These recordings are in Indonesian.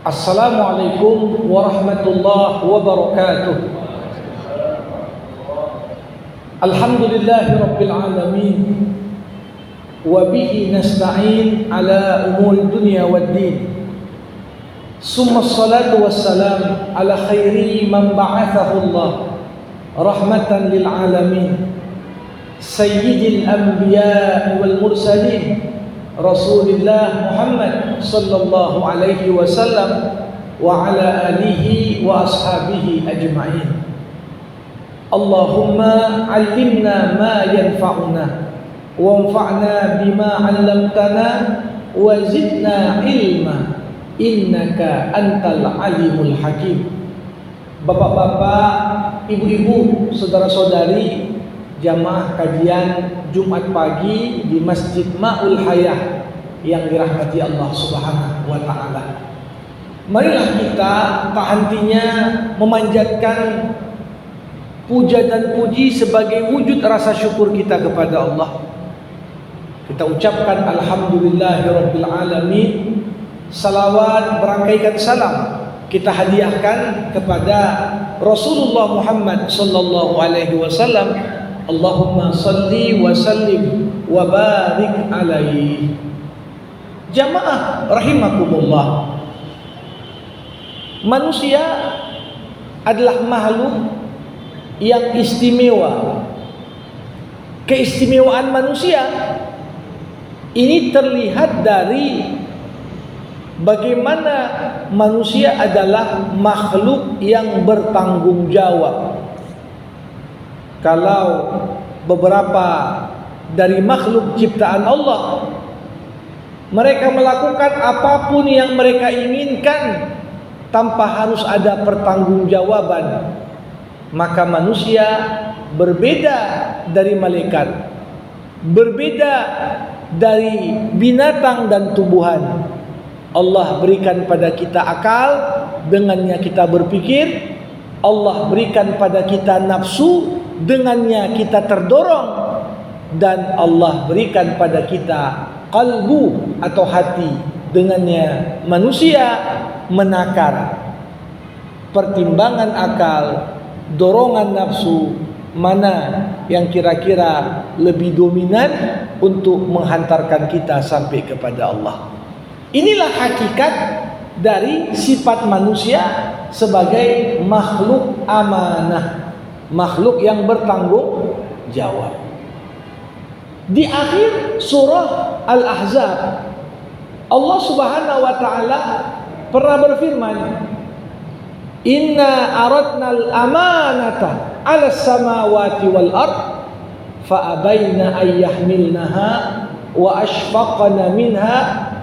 Assalamualaikum warahmatullahi wabarakatuh. Alhamdulillahi rabbil alamin. Wa bihi nasta'in ala umuri dunya waddin. Summa salatu wassalam ala khairi man ba'athahu Allah rahmatan lil alamin. Sayyidil anbiya wal mursalin Rasulullah Muhammad sallallahu alaihi wasallam wa ala alihi wa ashabihi ajma'in. Allahumma 'allimna ma yanfa'una wanfa'na bima 'allamtana wa zidna ilma innaka antal alimul hakim. Bapak-bapak, ibu-ibu, saudara-saudari jamaah kajian Jumat pagi di Masjid Ma'ul Hayah yang dirahmati Allah Subhanahu wa taala. Marilah kita tak hentinya memanjatkan puja dan puji sebagai wujud rasa syukur kita kepada Allah. Kita ucapkan alhamdulillahirabbil alamin. Salawat berangkaikan salam kita hadiahkan kepada Rasulullah Muhammad sallallahu alaihi wasallam. Allahumma salli wa sallim wa barik alaihi. Jamaah rahimakumullah, manusia adalah makhluk yang istimewa. Keistimewaan manusia ini terlihat dari bagaimana manusia adalah makhluk yang bertanggung jawab. Kalau beberapa dari makhluk ciptaan Allah, mereka melakukan apapun yang mereka inginkan tanpa harus ada pertanggungjawaban, maka manusia berbeda dari malaikat, berbeda dari binatang dan tumbuhan. Allah berikan pada kita akal, dengannya kita berpikir. Allah berikan pada kita nafsu, dengannya kita terdorong. Dan Allah berikan pada kita qalbu atau hati, dengannya manusia menakar. Pertimbangan akal, dorongan nafsu, mana yang kira-kira lebih dominan untuk menghantarkan kita sampai kepada Allah. Inilah hakikat dari sifat manusia sebagai makhluk amanah, makhluk yang bertanggung jawab. Di akhir surah Al-Ahzab, Allah Subhanahu wa taala pernah berfirman, "Inna aradnal amanata 'alas samawati wal ard fa abaina ay yahmilnaha wa ashfaqna minha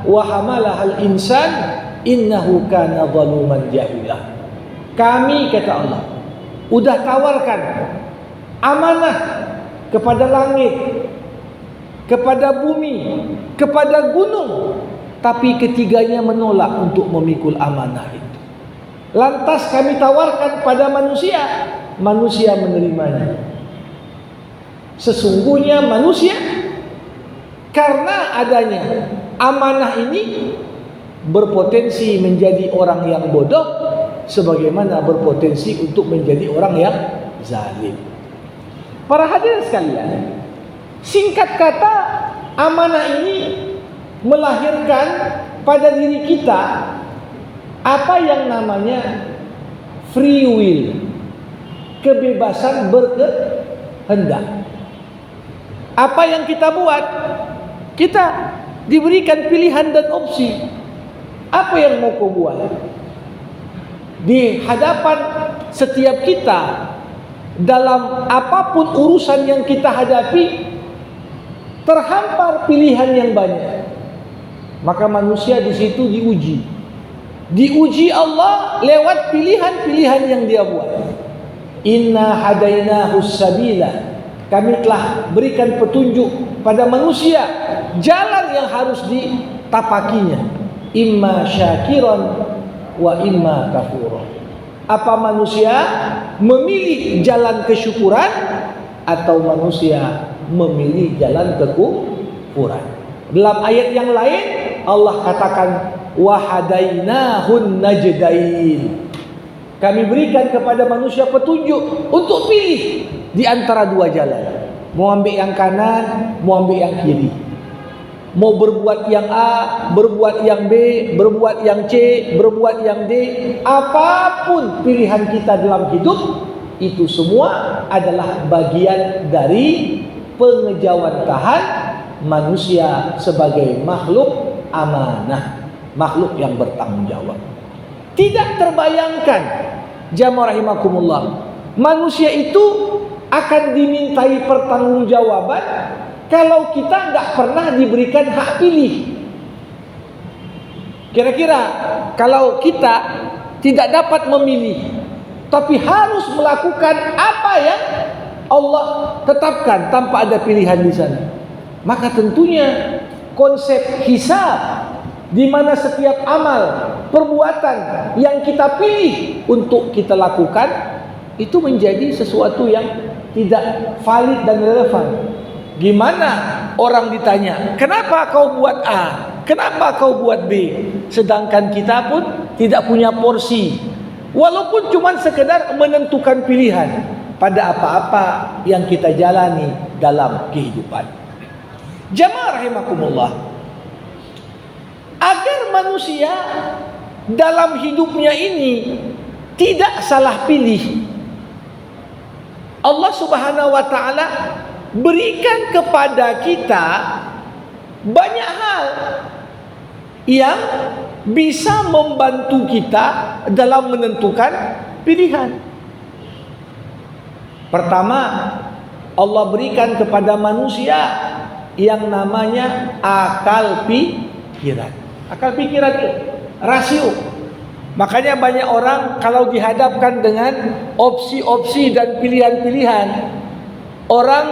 wa hamalaha al-insan innahu kana zaluman jahula." Kami, kata Allah, udah tawarkan amanah kepada langit, kepada bumi, kepada gunung, tapi ketiganya menolak untuk memikul amanah itu. Lantas kami tawarkan pada manusia, manusia menerimanya. Sesungguhnya manusia karena adanya amanah ini berpotensi menjadi orang yang bodoh, sebagaimana berpotensi untuk menjadi orang yang zalim. Para hadirin sekalian, singkat kata, amanah ini melahirkan pada diri kita apa yang namanya free will, kebebasan berkehendak. Apa yang kita buat, kita diberikan pilihan dan opsi. Apa yang mau kau buat? Di hadapan setiap kita, dalam apapun urusan yang kita hadapi, terhampar pilihan yang banyak. Maka manusia di situ diuji Allah lewat pilihan-pilihan yang dia buat. Inna hadainahus sabila, kami telah berikan petunjuk pada manusia jalan yang harus ditapakinya. Imma syakiran wa imma kafura. Apa manusia memilih jalan kesyukuran atau manusia memilih jalan kekufuran? Dalam ayat yang lain Allah katakan wa hadainahun najdain. Kami berikan kepada manusia petunjuk untuk pilih di antara dua jalan. Mau ambil yang kanan, mau ambil yang kiri. Mau berbuat yang A, berbuat yang B, berbuat yang C, berbuat yang D. Apapun pilihan kita dalam hidup, itu semua adalah bagian dari pengejawantahan manusia sebagai makhluk amanah, makhluk yang bertanggung jawab. Tidak terbayangkan, jamaah rahimakumullah, manusia itu akan dimintai pertanggungjawaban kalau kita nggak pernah diberikan hak pilih. Kira-kira kalau kita tidak dapat memilih, tapi harus melakukan apa yang Allah tetapkan tanpa ada pilihan di sana, maka tentunya konsep hisab, di mana setiap amal, perbuatan yang kita pilih untuk kita lakukan, itu menjadi sesuatu yang tidak valid dan relevan. Gimana orang ditanya, kenapa kau buat A, kenapa kau buat B, sedangkan kita pun tidak punya porsi, walaupun cuma sekedar menentukan pilihan pada apa-apa yang kita jalani dalam kehidupan. Jamaah rahimakumullah, agar manusia dalam hidupnya ini tidak salah pilih, Allah Subhanahu wa ta'ala berikan kepada kita banyak hal yang bisa membantu kita dalam menentukan pilihan. Pertama, Allah berikan kepada manusia yang namanya akal pikiran. Akal pikiran itu rasio. Makanya banyak orang kalau dihadapkan dengan opsi-opsi dan pilihan-pilihan, orang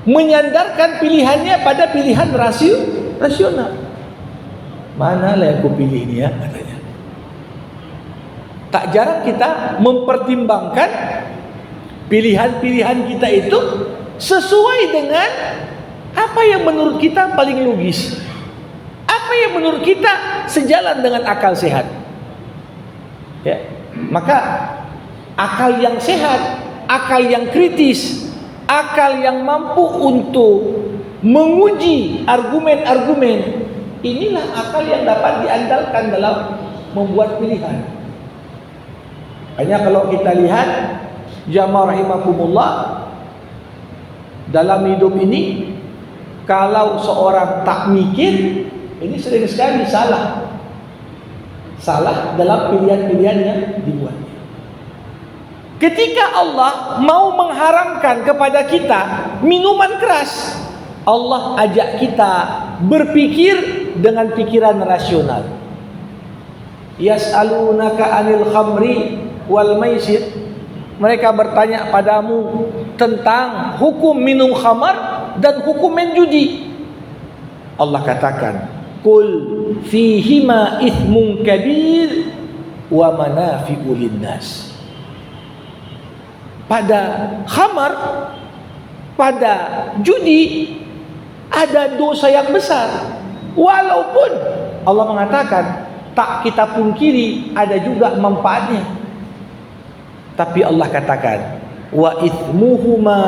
menyandarkan pilihannya pada pilihan rasional. Mana lah yang aku pilih ini ya, katanya. Tak jarang kita mempertimbangkan pilihan-pilihan kita itu sesuai dengan apa yang menurut kita paling logis, apa yang menurut kita sejalan dengan akal sehat. Ya, maka akal yang sehat, akal yang kritis, akal yang mampu untuk menguji argumen-argumen, inilah akal yang dapat diandalkan dalam membuat pilihan. Hanya kalau kita lihat, jamaah rahimakumullah, dalam hidup ini, kalau seorang tak mikir, ini sering sekali salah dalam pilihan-pilihan yang dibuat. Ketika Allah mau mengharamkan kepada kita minuman keras, Allah ajak kita berpikir dengan pikiran rasional. Yas'alunaka 'anil khamri wal maisir. Mereka bertanya padamu tentang hukum minum khamar dan hukum main judi. Allah katakan, "Qul fihima ithmun kabir wa manafi'u linnas." Pada khamar, pada judi ada dosa yang besar. Walaupun Allah mengatakan tak kita pungkiri ada juga manfaatnya. Tapi Allah katakan, wa ithmuhuma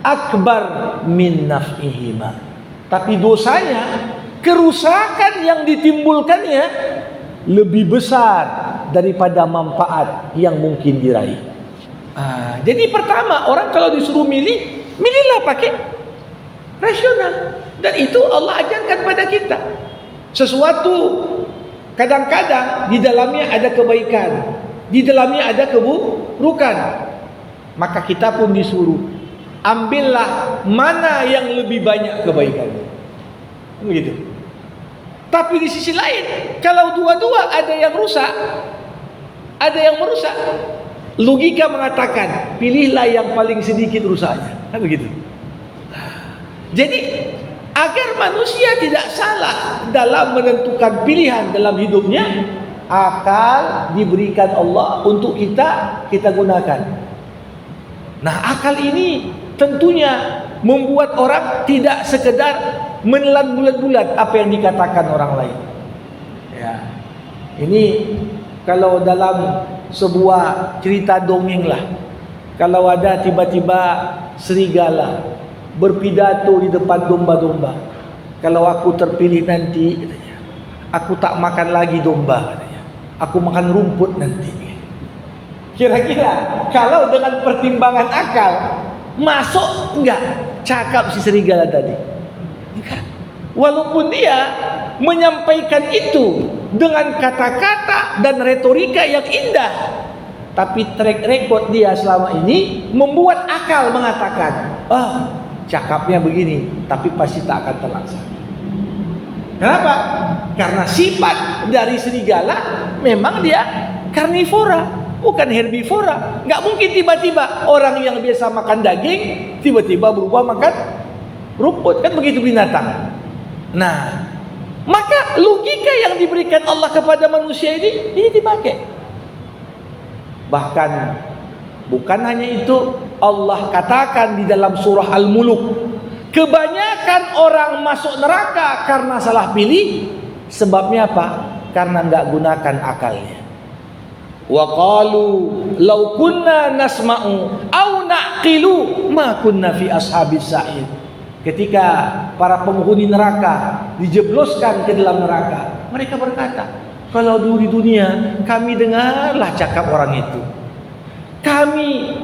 akbar min naf'ihima. Tapi dosanya, kerusakan yang ditimbulkannya lebih besar daripada manfaat yang mungkin diraih. Jadi pertama, orang kalau disuruh milih, milihlah pakai rasional. Dan itu Allah ajarkan pada kita. Sesuatu kadang-kadang di dalamnya ada kebaikan, di dalamnya ada keburukan. Maka kita pun disuruh, ambillah mana yang lebih banyak kebaikannya. Begitu. Tapi di sisi lain, kalau dua-dua ada yang rusak, ada yang merusak, logika mengatakan pilihlah yang paling sedikit rusaknya, kan begitu. Jadi agar manusia tidak salah dalam menentukan pilihan dalam hidupnya, akal diberikan Allah untuk kita gunakan. Nah, akal ini tentunya membuat orang tidak sekedar menelan bulat-bulat apa yang dikatakan orang lain. Ya. Ini kalau dalam sebuah cerita dongeng lah, kalau ada tiba-tiba serigala berpidato di depan domba-domba, kalau aku terpilih nanti, katanya, aku tak makan lagi domba, katanya, aku makan rumput nanti. Kira-kira kalau dengan pertimbangan akal masuk enggak cakap si serigala tadi? Enggak. Walaupun dia menyampaikan itu dengan kata-kata dan retorika yang indah, tapi track record dia selama ini membuat akal mengatakan, cakapnya begini, tapi pasti tak akan terlaksana. Kenapa? Karena sifat dari serigala memang dia karnivora, bukan herbivora. Nggak mungkin tiba-tiba orang yang biasa makan daging tiba-tiba berubah makan rumput, kan begitu binatang. Nah, maka logika yang diberikan Allah kepada manusia ini dipakai. Bahkan bukan hanya itu, Allah katakan di dalam surah Al-Muluk, kebanyakan orang masuk neraka karena salah pilih. Sebabnya apa? Karena nggak gunakan akalnya. Wa qalu law kunna nasma'u aw naqilu ma kunna fi ashabis sa'ir. Ketika para penghuni neraka dijebloskan ke dalam neraka, mereka berkata, kalau dulu di dunia kami dengarlah cakap orang itu, kami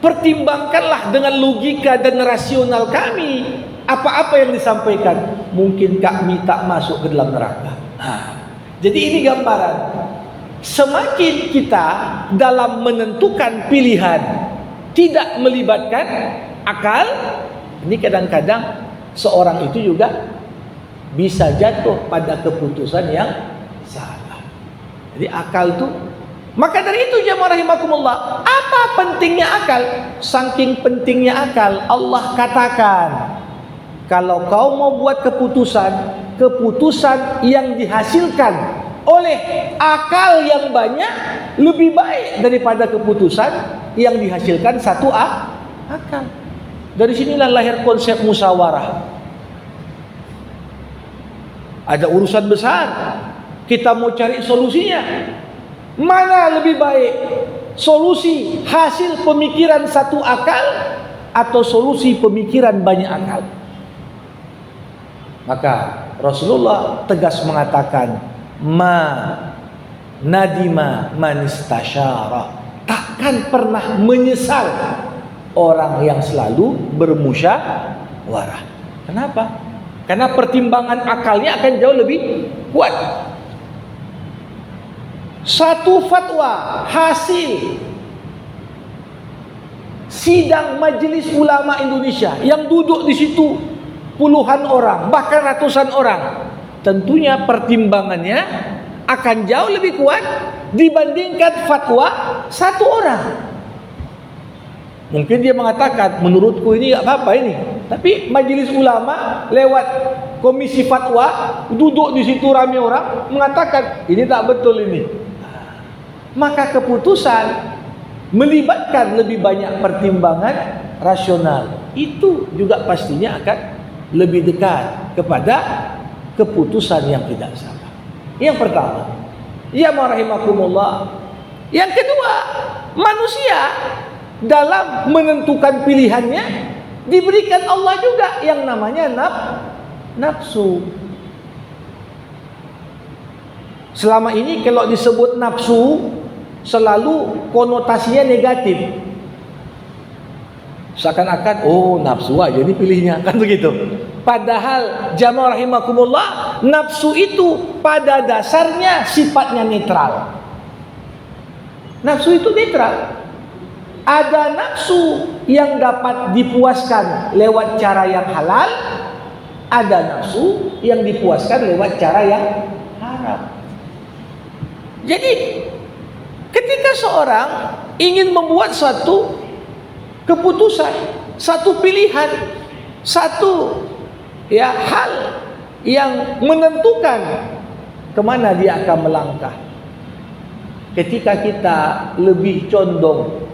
pertimbangkanlah dengan logika dan rasional kami apa-apa yang disampaikan, mungkin kami tak masuk ke dalam neraka. Jadi ini gambaran, semakin kita dalam menentukan pilihan tidak melibatkan akal, ini kadang-kadang seorang itu juga bisa jatuh pada keputusan yang salah. Jadi akal itu, maka dari itu jamaah rahimakumullah, apa pentingnya akal? Saking pentingnya akal, Allah katakan, kalau kau mau buat keputusan yang dihasilkan oleh akal yang banyak lebih baik daripada keputusan yang dihasilkan satu akal. Dari sinilah lahir konsep musyawarah. Ada urusan besar, kita mau cari solusinya. Mana lebih baik? Solusi hasil pemikiran satu akal atau solusi pemikiran banyak akal? Maka Rasulullah tegas mengatakan, ma nadima manistasyara, takkan pernah menyesal orang yang selalu bermusyawarah. Kenapa? Karena pertimbangan akalnya akan jauh lebih kuat. Satu fatwa hasil sidang Majelis Ulama Indonesia yang duduk di situ puluhan orang, bahkan ratusan orang, tentunya pertimbangannya akan jauh lebih kuat dibandingkan fatwa satu orang. Mungkin dia mengatakan, menurutku ini gak apa-apa ini, tapi majelis ulama lewat komisi fatwa duduk di situ ramai orang mengatakan ini tak betul ini. Maka keputusan melibatkan lebih banyak pertimbangan rasional, itu juga pastinya akan lebih dekat kepada keputusan yang tidak salah. Yang pertama, ya rahimakumullah. Yang kedua, manusia dalam menentukan pilihannya diberikan Allah juga yang namanya nafsu. Selama ini kalau disebut nafsu selalu konotasinya negatif. Seakan-akan nafsu aja ini pilihnya, kan begitu. Padahal jamaah rahimakumullah, nafsu itu pada dasarnya sifatnya netral. Nafsu itu netral. Ada nafsu yang dapat dipuaskan lewat cara yang halal, ada nafsu yang dipuaskan lewat cara yang haram. Jadi ketika seorang ingin membuat suatu keputusan, satu pilihan, satu hal yang menentukan kemana dia akan melangkah, ketika kita lebih condong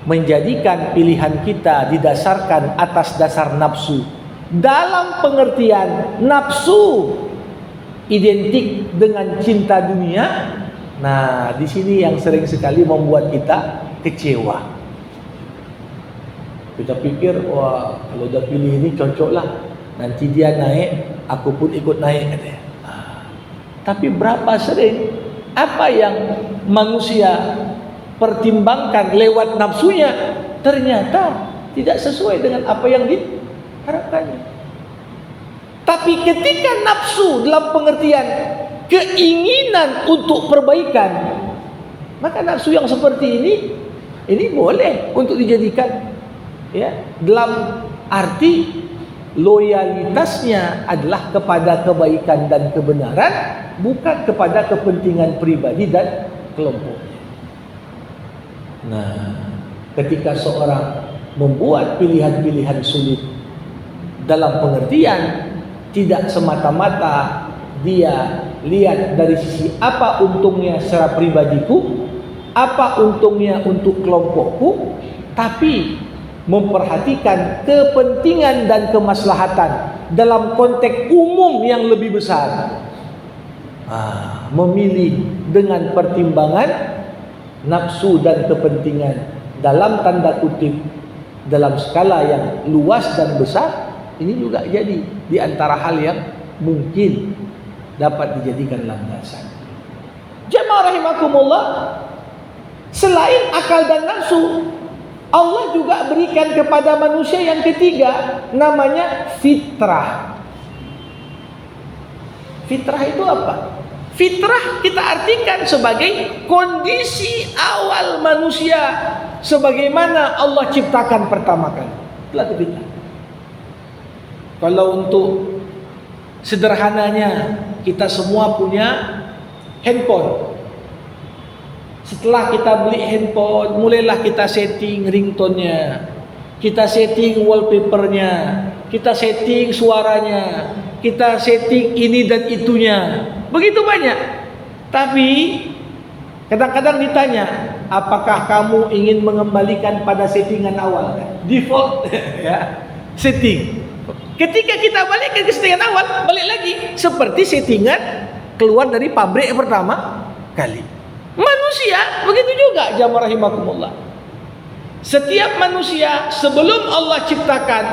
menjadikan pilihan kita didasarkan atas dasar nafsu, dalam pengertian nafsu identik dengan cinta dunia. Nah, di sini yang sering sekali membuat kita kecewa. Kita pikir, wah, kalau udah pilih ini cocok lah, nanti dia naik, aku pun ikut naik, katanya. Tapi berapa sering apa yang manusia pertimbangkan lewat nafsunya ternyata tidak sesuai dengan apa yang diharapkannya. Tapi ketika nafsu dalam pengertian keinginan untuk perbaikan, maka nafsu yang seperti ini boleh untuk dijadikan, ya, dalam arti loyalitasnya adalah kepada kebaikan dan kebenaran, bukan kepada kepentingan pribadi dan kelompok. Nah, ketika seorang membuat pilihan-pilihan sulit dalam pengertian tidak semata-mata dia lihat dari sisi apa untungnya secara pribadiku, apa untungnya untuk kelompokku, tapi memperhatikan kepentingan dan kemaslahatan dalam konteks umum yang lebih besar. Memilih dengan pertimbangan nafsu dan kepentingan dalam tanda kutip dalam skala yang luas dan besar, ini juga jadi di antara hal yang mungkin dapat dijadikan landasan. Jemaah rahimakumullah, selain akal dan nafsu, Allah juga berikan kepada manusia yang ketiga, namanya fitrah. Fitrah itu apa? Fitrah kita artikan sebagai kondisi awal manusia sebagaimana Allah ciptakan pertama kali. Itulah fitrah. Kalau untuk sederhananya, kita semua punya handphone. Setelah kita beli handphone, mulailah kita setting ringtone-nya, kita setting wallpaper-nya, kita setting suaranya, kita setting ini dan itunya. Begitu banyak. Tapi kadang-kadang ditanya, apakah kamu ingin mengembalikan pada settingan awal? Default ya, setting. Ketika kita balik ke settingan awal, balik lagi seperti settingan keluar dari pabrik pertama kali. Manusia begitu juga, jamaah rahimakumullah. Setiap manusia sebelum Allah ciptakan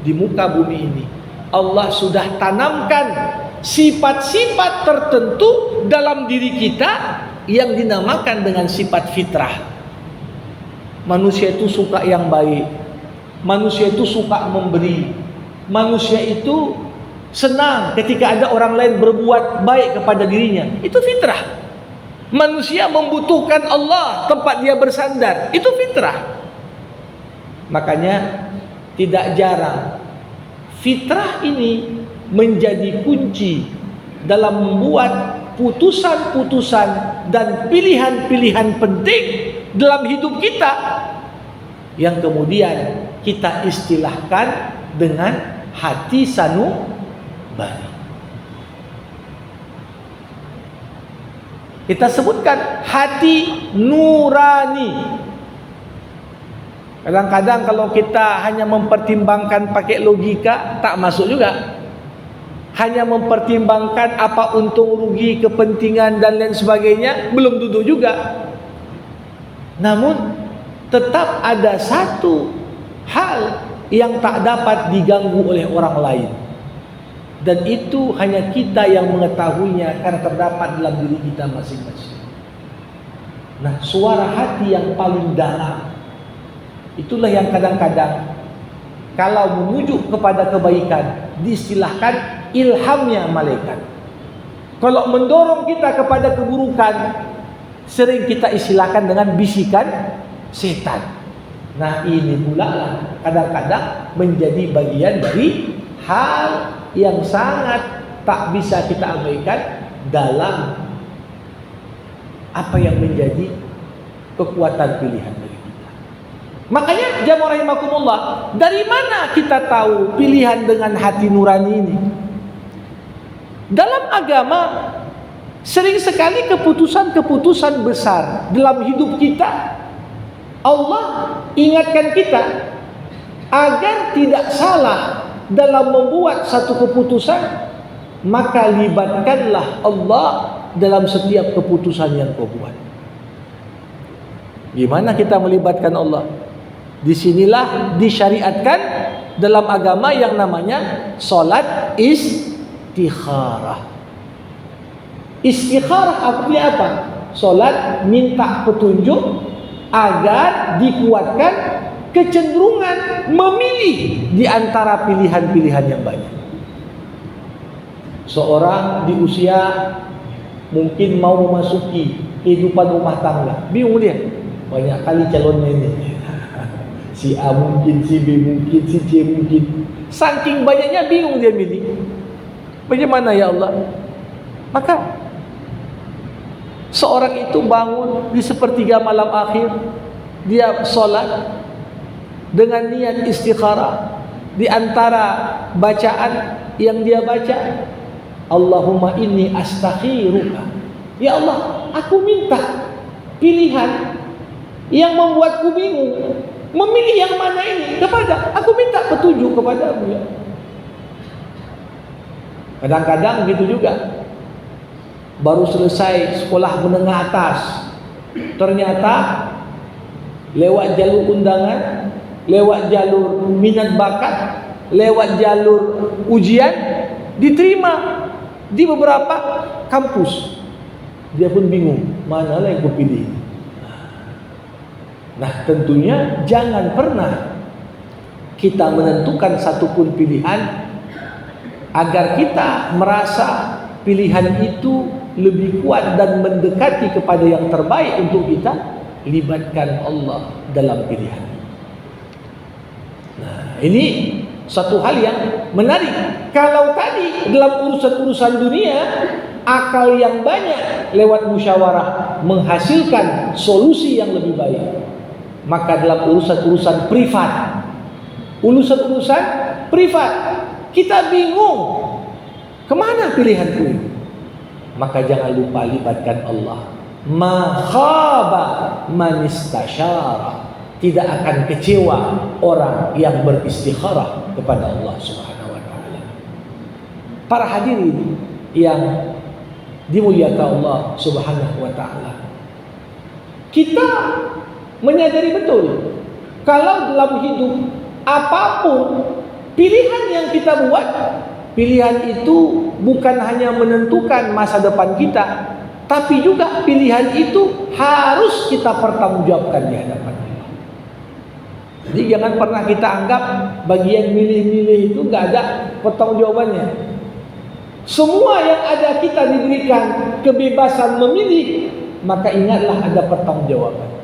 di muka bumi ini, Allah sudah tanamkan sifat-sifat tertentu dalam diri kita yang dinamakan dengan sifat fitrah. Manusia itu suka yang baik, manusia itu suka memberi, manusia itu senang ketika ada orang lain berbuat baik kepada dirinya. Itu fitrah. Manusia membutuhkan Allah tempat dia bersandar. Itu fitrah. Makanya tidak jarang fitrah ini menjadi kunci dalam membuat putusan-putusan dan pilihan-pilihan penting dalam hidup kita, yang kemudian kita istilahkan dengan hati sanubari. Kita sebutkan hati nurani. Kadang-kadang kalau kita hanya mempertimbangkan pakai logika, tak masuk juga. Hanya mempertimbangkan apa untung rugi, kepentingan dan lain sebagainya, belum duduk juga. Namun tetap ada satu hal yang tak dapat diganggu oleh orang lain, dan itu hanya kita yang mengetahuinya karena terdapat dalam diri kita masing-masing. Nah, suara hati yang paling dalam, itulah yang kadang-kadang kalau menuju kepada kebaikan diistilahkan ilhamnya malaikat. Kalau mendorong kita kepada keburukan, sering kita istilahkan dengan bisikan setan. Nah, ini pula lah kadang-kadang menjadi bagian dari hal yang sangat tak bisa kita abaikan dalam apa yang menjadi kekuatan pilihan bagi kita. Makanya jamaah rahimakumullah, dari mana kita tahu pilihan dengan hati nurani ini? Dalam agama sering sekali keputusan-keputusan besar dalam hidup kita Allah ingatkan kita agar tidak salah dalam membuat satu keputusan, maka libatkanlah Allah dalam setiap keputusan yang kau buat. Gimana kita melibatkan Allah? Disinilah disyariatkan dalam agama yang namanya salat istikharah. Istikharah artinya apa? Salat minta petunjuk agar dikuatkan kecenderungan memilih di antara pilihan-pilihan yang banyak. Seorang di usia mungkin mau memasuki kehidupan rumah tangga, bingung dia, banyak kali calonnya ini. Si A mungkin, si B mungkin, si C mungkin. Saking banyaknya bingung dia milih. Bagaimana ya Allah? Maka seorang itu bangun di sepertiga malam akhir, dia sholat dengan niat istikharah. Di antara bacaan yang dia baca, Allahumma inni astakhiruka. Ya Allah, aku minta pilihan yang membuatku bingung, memilih yang mana ini kepada. Aku minta petunjuk kepadamu ya. Kadang-kadang gitu juga. Baru selesai sekolah menengah atas, ternyata lewat jalur undangan, lewat jalur minat bakat, lewat jalur ujian, diterima di beberapa kampus. Dia pun bingung, mana lah yang aku pilih. Nah, tentunya jangan pernah kita menentukan satupun pilihan agar kita merasa pilihan itu lebih kuat dan mendekati kepada yang terbaik untuk kita. Libatkan Allah dalam pilihan. Nah, ini satu hal yang menarik. Kalau tadi dalam urusan-urusan dunia, akal yang banyak lewat musyawarah menghasilkan solusi yang lebih baik, maka dalam urusan-urusan privat, kita bingung kemana pilihanku ini, maka jangan lupa libatkan Allah. Ma khaba man istasyara. Tidak akan kecewa orang yang beristikharah kepada Allah Subhanahu wa taala. Para hadirin yang dimuliakan Allah Subhanahu wa taala, kita menyadari betul kalau dalam hidup apapun pilihan yang kita buat, pilihan itu bukan hanya menentukan masa depan kita, tapi juga pilihan itu harus kita pertanggungjawabkan di hadapan Allah. Jadi jangan pernah kita anggap bagian milih-milih itu nggak ada pertanggungjawabannya. Semua yang ada kita diberikan kebebasan memilih, maka ingatlah ada pertanggungjawaban.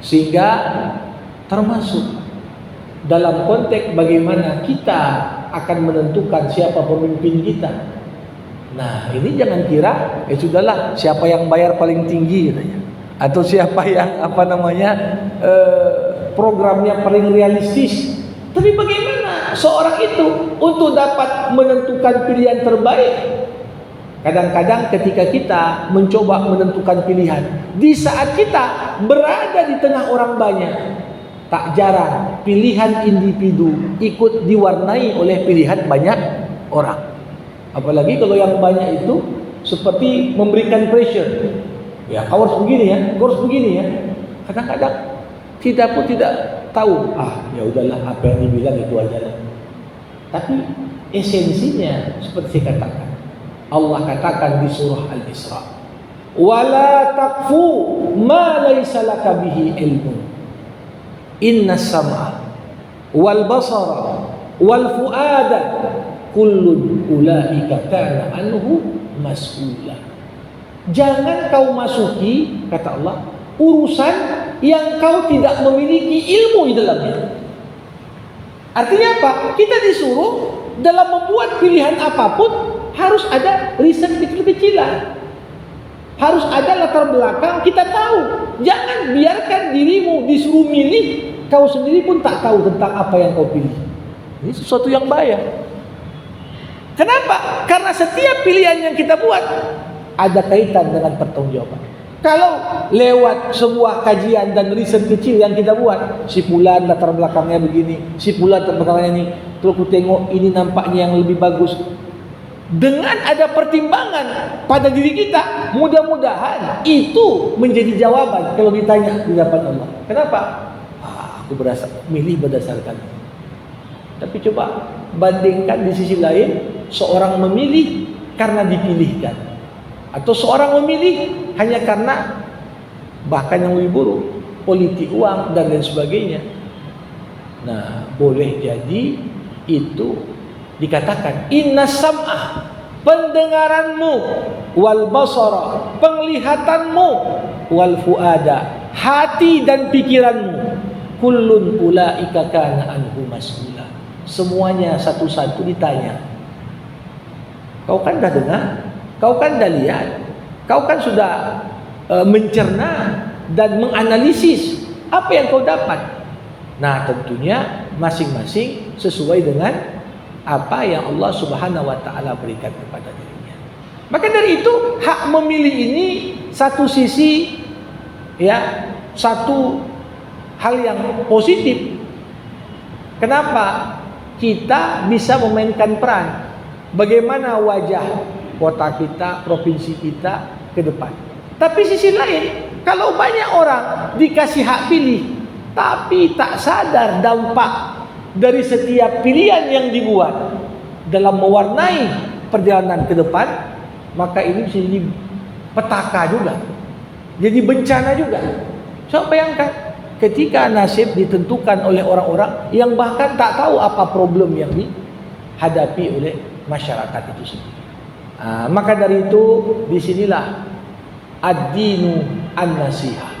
Sehingga termasuk dalam konteks bagaimana kita akan menentukan siapa pemimpin kita. Nah, ini jangan kira sudahlah siapa yang bayar paling tinggi katanya, atau siapa yang programnya paling realistis. Tapi bagaimana seorang itu untuk dapat menentukan pilihan terbaik? Kadang-kadang ketika kita mencoba menentukan pilihan, di saat kita berada di tengah orang banyak, tak jarang pilihan individu ikut diwarnai oleh pilihan banyak orang. Apalagi kalau yang banyak itu seperti memberikan pressure. Ya, kau harus begini ya, kau harus begini ya. Kadang-kadang kita pun tidak tahu, ya udahlah apa yang dibilang itu aja lah. Tapi esensinya seperti saya katakan, Allah katakan di surah Al-Isra, wala taqfu ma laysa laka bihi ilmun, innas sam'a wal basara wal fuada kullun ulaika kana anhu mas'ula. Jangan kau masuki, kata Allah, urusan yang kau tidak memiliki ilmu di dalamnya. Artinya apa? Kita disuruh dalam membuat pilihan apapun harus ada riset kecil-kecilan, harus ada latar belakang kita tahu. Jangan biarkan dirimu disuruh milih, kau sendiri pun tak tahu tentang apa yang kau pilih. Ini sesuatu yang bahaya. Kenapa? Karena setiap pilihan yang kita buat ada kaitan dengan pertanggungjawaban. Kalau lewat sebuah kajian dan riset kecil yang kita buat, si fulan latar belakangnya begini, si fulan latar belakangnya ini, terus aku tengok ini nampaknya yang lebih bagus. dengan ada pertimbangan pada diri kita, mudah-mudahan itu menjadi jawaban kalau ditanya di hadapan Allah. Kenapa? Aku berasa milih berdasarkan. Tapi coba bandingkan di sisi lain, seorang memilih karena dipilihkan, atau seorang memilih hanya karena, bahkan yang lebih buruk, politik uang dan lain sebagainya. Nah, boleh jadi itu dikatakan inna sam'ah, pendengaranmu, wal basara, penglihatanmu, wal fuada, hati dan pikiranmu, kullun ulaika kana anhu mas'ula. Semuanya satu-satu ditanya. Kau kan dah dengar, kau kan dah lihat, kau kan sudah mencerna dan menganalisis apa yang kau dapat. Nah, tentunya masing-masing sesuai dengan apa yang Allah Subhanahu wa taala berikan kepada dirinya. Maka dari itu, hak memilih ini satu sisi, ya, satu hal yang positif. Kenapa? Kita bisa memainkan peran bagaimana wajah kota kita, provinsi kita ke depan. Tapi sisi lain, kalau banyak orang dikasih hak pilih tapi tak sadar dampak dari setiap pilihan yang dibuat dalam mewarnai perjalanan ke depan, maka ini bisa jadi petaka juga, jadi bencana juga. Coba bayangkan ketika nasib ditentukan oleh orang-orang yang bahkan tak tahu apa problem yang dihadapi oleh masyarakat itu sendiri. Maka dari itu, disinilah ad-dinu an-nasihah.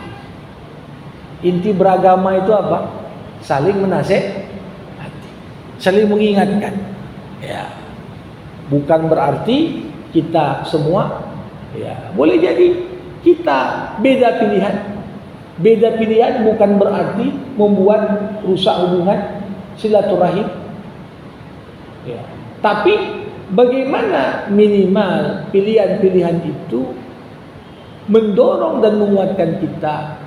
Inti beragama itu apa? Saling menasihati, saling mengingatkan. Ya, bukan berarti kita semua, ya, boleh jadi kita beda pilihan. Beda pilihan bukan berarti membuat rusak hubungan silaturahim. Ya, tapi bagaimana minimal pilihan-pilihan itu mendorong dan menguatkan kita.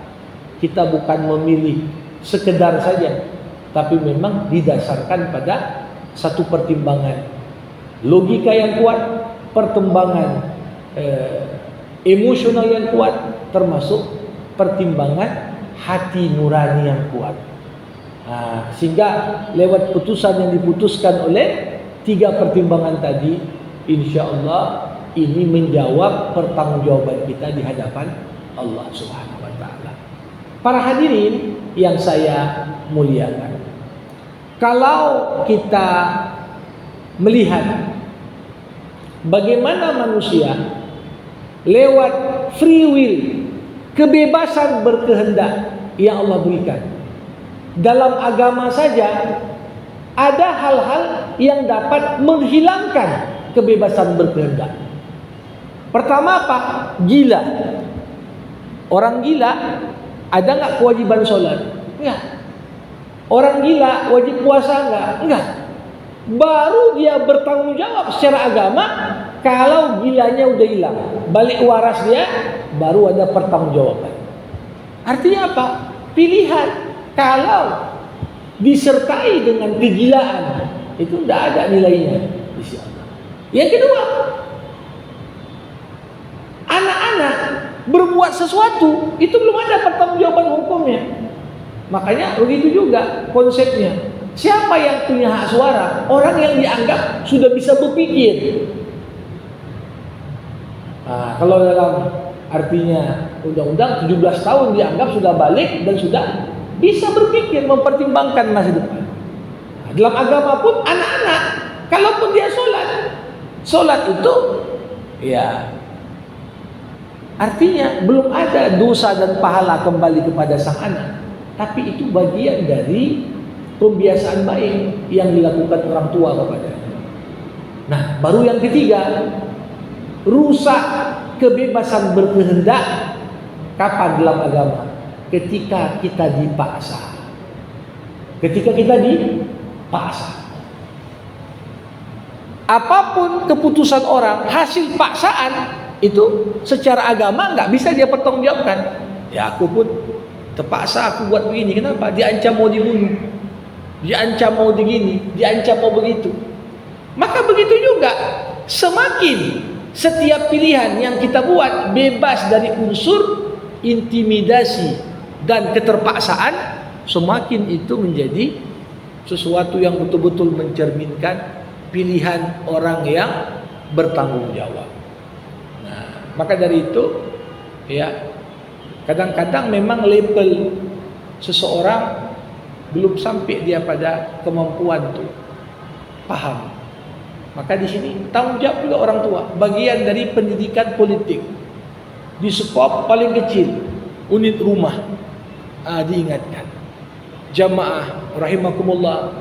Kita bukan memilih sekedar saja, tapi memang didasarkan pada satu pertimbangan logika yang kuat, pertimbangan emosional yang kuat, termasuk pertimbangan hati nurani yang kuat. Sehingga lewat putusan yang diputuskan oleh 3 pertimbangan tadi, insya Allah ini menjawab pertanggungjawaban kita di hadapan Allah Subhanahu wa taala. Para hadirin yang saya muliakan, kalau kita melihat bagaimana manusia lewat free will, kebebasan berkehendak yang Allah berikan, dalam agama saja ada hal-hal yang dapat menghilangkan kebebasan berkehendak. Pertama apa? Gila. Orang gila ada nggak kewajiban sholat? Enggak. Orang gila wajib puasa enggak? Enggak. Baru dia bertanggung jawab secara agama kalau gilanya udah hilang, balik waras dia, baru ada pertanggungjawaban. Artinya apa? Pilihan. Kalau disertai dengan kegilaan, itu tidak ada nilainya di sisi Allah. Yang kedua, anak-anak berbuat sesuatu itu belum ada pertanggungjawaban hukumnya. Makanya begitu juga konsepnya. Siapa yang punya hak suara? Orang yang dianggap sudah bisa berpikir. Kalau dalam artinya undang-undang 17 tahun dianggap sudah balik dan sudah bisa berpikir, mempertimbangkan masa depan. Dalam agama pun anak-anak, kalaupun dia sholat itu, ya artinya belum ada dosa dan pahala kembali kepada sang anak, tapi itu bagian dari pembiasaan baik yang dilakukan orang tua kepadanya. Nah, baru yang ketiga, rusak kebebasan berkehendak. Kapan dalam agama? Ketika kita dipaksa. Ketika kita dipaksa. Apapun keputusan orang hasil paksaan, itu secara agama nggak bisa dia pertanggungjawabkan. Ya, aku pun terpaksa aku buat begini. Kenapa? Diancam mau dibunuh, diancam mau begini, diancam mau begitu. Maka begitu juga semakin setiap pilihan yang kita buat bebas dari unsur intimidasi dan keterpaksaan, semakin itu menjadi sesuatu yang betul-betul mencerminkan pilihan orang yang bertanggung jawab. Nah, maka dari itu ya, kadang-kadang memang label seseorang belum sampai dia pada kemampuan tuh paham. Maka di sini tanggung jawab juga orang tua, bagian dari pendidikan politik. Di skop paling kecil, unit rumah, diingatkan. Jamaah rahimakumullah.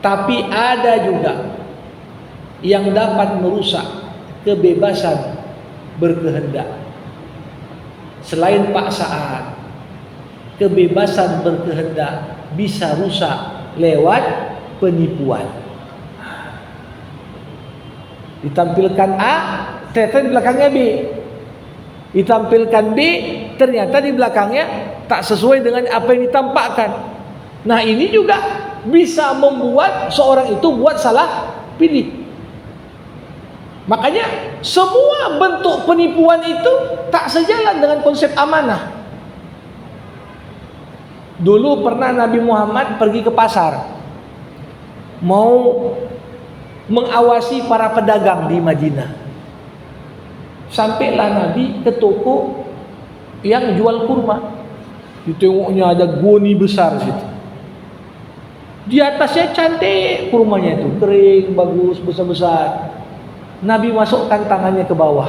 Tapi ada juga yang dapat merusak kebebasan berkehendak. Selain paksaan, kebebasan berkehendak bisa rusak lewat penipuan. Ditampilkan A, ternyata di belakangnya B. Ditampilkan B, ternyata di belakangnya tak sesuai dengan apa yang ditampakkan. Nah, ini juga bisa membuat seorang itu buat salah pilih. Makanya semua bentuk penipuan itu tak sejalan dengan konsep amanah. Dulu pernah Nabi Muhammad pergi ke pasar, mau mengawasi para pedagang di Madinah. Sampailah Nabi ke toko yang jual kurma. Ditengoknya ada goni besar situ. Di atasnya cantik kurmanya itu, kering, bagus, besar-besar. Nabi masukkan tangannya ke bawah.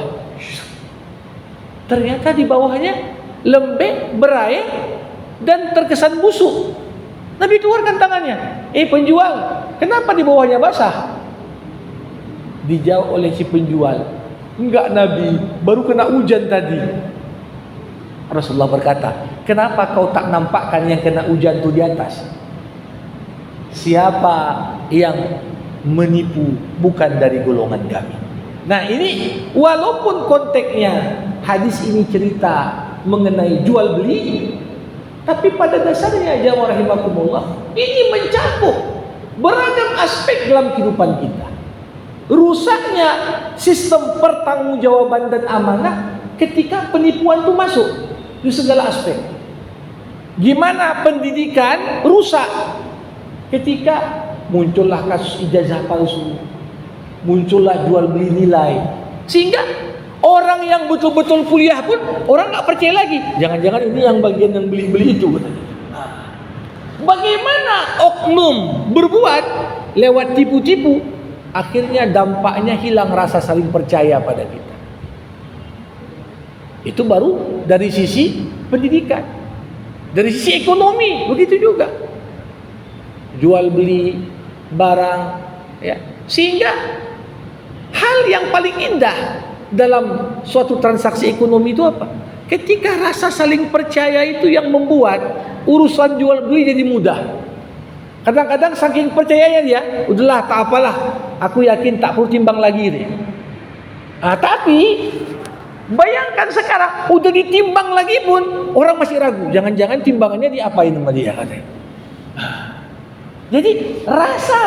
Ternyata di bawahnya lembek, berair, dan terkesan busuk. Nabi keluarkan tangannya. Penjual, kenapa di bawahnya basah? Dijawab oleh si penjual, enggak Nabi, baru kena hujan tadi. Rasulullah berkata, kenapa kau tak nampakkan yang kena hujan itu di atas? Siapa yang menipu bukan dari golongan kami. Nah, ini walaupun konteksnya hadis ini cerita mengenai jual beli, tapi pada dasarnya jamaah rahimakumullah, ini mencakup beragam aspek dalam kehidupan kita. Rusaknya sistem pertanggungjawaban dan amanah ketika penipuan itu masuk di segala aspek. Gimana pendidikan rusak ketika muncullah kasus ijazah palsu, muncullah jual beli nilai, sehingga orang yang betul-betul kuliah pun orang nggak percaya lagi. Jangan-jangan ini yang bagian yang beli-beli itu. Bagaimana oknum berbuat lewat tipu-tipu? Akhirnya dampaknya hilang rasa saling percaya pada kita. Itu baru dari sisi pendidikan. Dari sisi ekonomi begitu juga. Jual beli barang, ya. Sehingga hal yang paling indah dalam suatu transaksi ekonomi itu apa? Ketika rasa saling percaya itu yang membuat urusan jual beli jadi mudah. Kadang-kadang saking percayanya dia, udahlah tak apalah, aku yakin tak perlu timbang lagi deh. Tapi bayangkan sekarang udah ditimbang lagi pun orang masih ragu. Jangan-jangan timbangannya diapain sama dia katanya. Jadi rasa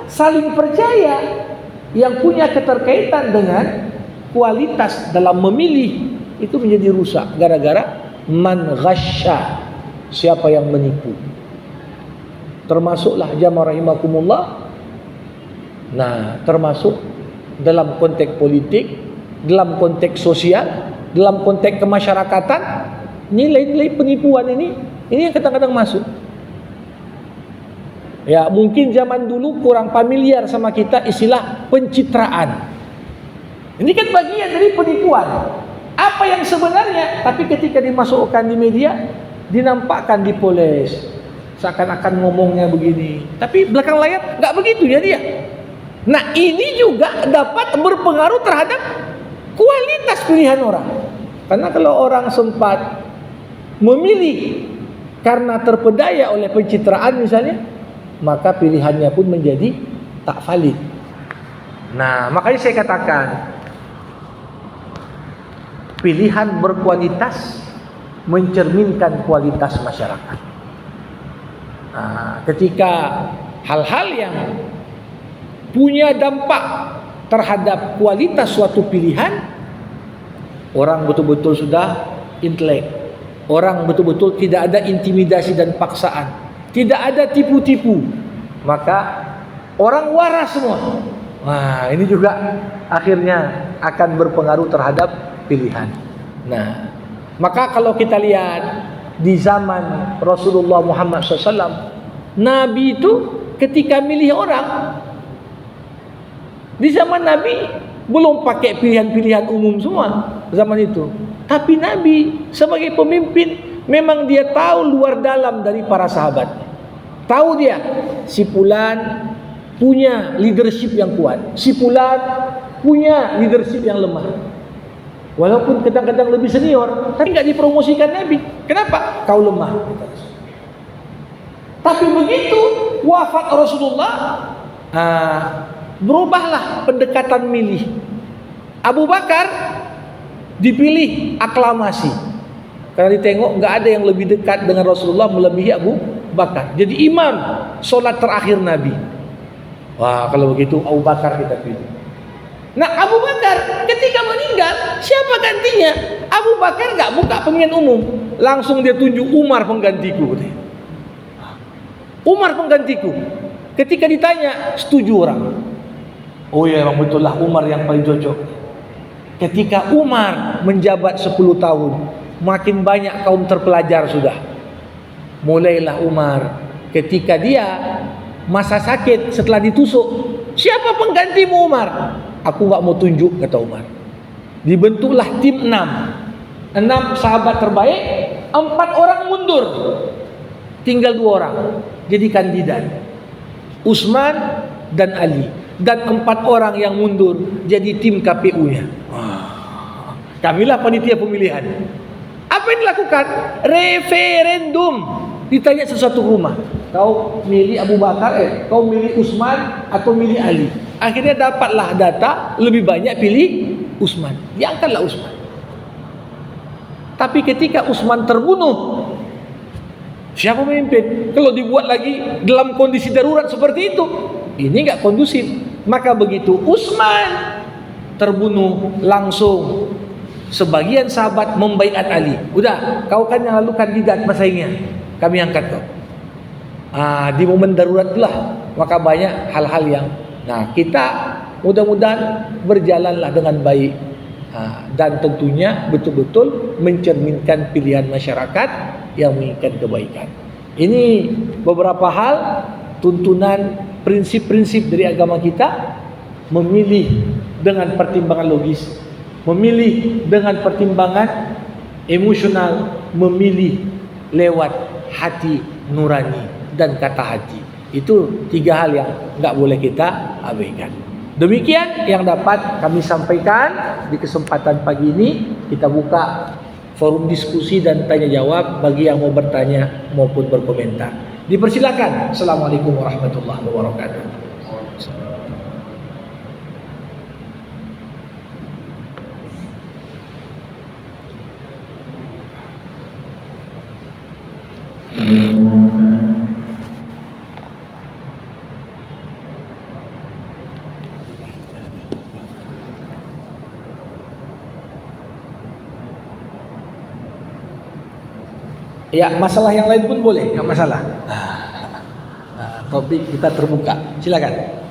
saling percaya yang punya keterkaitan dengan kualitas dalam memilih itu menjadi rusak gara-gara man ghasya, siapa yang menipu. Termasuklah jamaah rahimakumullah. Nah, termasuk dalam konteks politik, dalam konteks sosial, dalam konteks kemasyarakatan, nilai-nilai penipuan ini yang kadang-kadang masuk. Ya, mungkin zaman dulu kurang familiar sama kita istilah pencitraan. Ini kan bagian dari penipuan. Apa yang sebenarnya, tapi ketika dimasukkan di media, dinampakkan, dipoles. Seakan-akan ngomongnya begini, tapi belakang layar nggak begitu ya dia. Nah, ini juga dapat berpengaruh terhadap kualitas pilihan orang. Karena kalau orang sempat memilih karena terpedaya oleh pencitraan misalnya, maka pilihannya pun menjadi tak valid. Nah, makanya saya katakan pilihan berkualitas mencerminkan kualitas masyarakat. Nah, ketika hal-hal yang punya dampak terhadap kualitas suatu pilihan, orang betul-betul sudah intelek, orang betul-betul tidak ada intimidasi dan paksaan, tidak ada tipu-tipu, maka orang waras semua. Nah, ini juga akhirnya akan berpengaruh terhadap pilihan. Nah, maka kalau kita lihat di zaman Rasulullah Muhammad SAW, Nabi itu ketika milih orang, di zaman Nabi belum pakai pilihan-pilihan umum semua zaman itu. Tapi Nabi sebagai pemimpin memang dia tahu luar dalam dari para sahabat. Tahu dia si fulan punya leadership yang kuat, si fulan punya leadership yang lemah. Walaupun kadang-kadang lebih senior, tapi nggak dipromosikan Nabi. Kenapa? Kau lemah. Tapi begitu wafat Rasulullah, berubahlah pendekatan milih. Abu Bakar dipilih aklamasi, karena ditengok nggak ada yang lebih dekat dengan Rasulullah melebihi Abu Bakar. Jadi imam solat terakhir Nabi. Wah, kalau begitu Abu Bakar kita pilih. Nah, Abu Bakar ketika meninggal, siapa gantinya? Abu Bakar nggak buka pemilihan umum, langsung dia tunjuk Umar penggantiku. Umar penggantiku. Ketika ditanya, setuju orang. Oh ya, memang betul lah Umar yang paling cocok. Ketika Umar menjabat 10 tahun, makin banyak kaum terpelajar sudah. Mulailah Umar ketika dia masa sakit setelah ditusuk, siapa penggantimu Umar? Aku gak mau tunjuk, kata Umar. Dibentuklah tim 6 sahabat terbaik, 4 orang mundur, tinggal 2 orang jadi kandidat, Utsman dan Ali. Dan 4 orang yang mundur jadi tim KPU-nya. Kamilah panitia pemilihan. Apa yang dilakukan? Referendum. Ditanya sesuatu rumah, kau milih Abu Bakar, kau milih Utsman atau milih Ali? Akhirnya dapatlah data lebih banyak pilih Utsman. Diangkatlah Utsman. Tapi ketika Utsman terbunuh, siapa memimpin? Kalau dibuat lagi dalam kondisi darurat seperti itu, ini enggak kondusif. Maka begitu Utsman terbunuh, langsung sebagian sahabat membaiat Ali. Udah, kau kan yang lalu kandidat pesaingnya, kami angkat kau. Di momen darurat itulah maka banyak hal-hal yang kita mudah-mudahan berjalanlah dengan baik, dan tentunya betul-betul mencerminkan pilihan masyarakat yang menginginkan kebaikan. Ini beberapa hal tuntunan prinsip-prinsip dari agama kita, memilih dengan pertimbangan logis, memilih dengan pertimbangan emosional, memilih lewat hati nurani dan kata hati. Itu 3 hal yang enggak boleh kita abaikan. Demikian yang dapat kami sampaikan di kesempatan pagi ini. Kita buka forum diskusi dan tanya jawab bagi yang mau bertanya maupun berkomentar. Dipersilakan. Assalamualaikum warahmatullahi wabarakatuh. Ya, masalah yang lain pun boleh, enggak masalah. Topik kita terbuka. Silakan.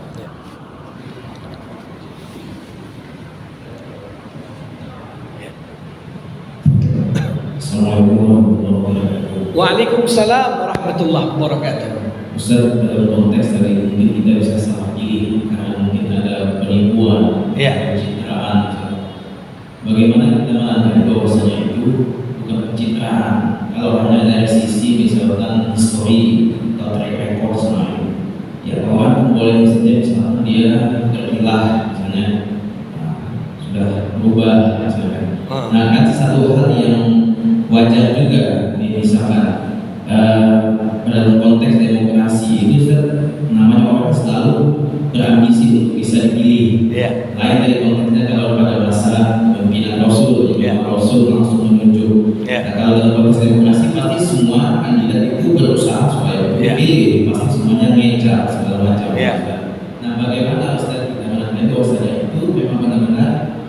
Assalamualaikum warahmatullahi wabarakatuh. Waalaikumsalam warahmatullahi wabarakatuh. Ustaz, dalam konteks tadi mungkin kita bisa salah pilih karena mungkin ada penipuan, pencitraan. Bagaimana kita menanggapi bahwasanya itu bukan pencitraan? Kalau hanya dari sisi misalkan histori atau track record semuanya, ya kawan boleh saja misalkan dia terpilah misalnya, sudah berubah misalkan. Nah, kan satu hal yang wajar juga misalkan dalam konteks demokrasi ini namanya orang selalu berambisi untuk bisa dipilih. Lain dari konteksnya kalau pada masa pemimpinan Rasul, Rasul langsung menunjuk. Nah, kalau dalam konteks demokrasi pasti semua kandidat itu berusaha supaya dipilih, pasti semuanya ngejar segala macam. Nah, bagaimana Ustaz kita menanggapi bahwasanya itu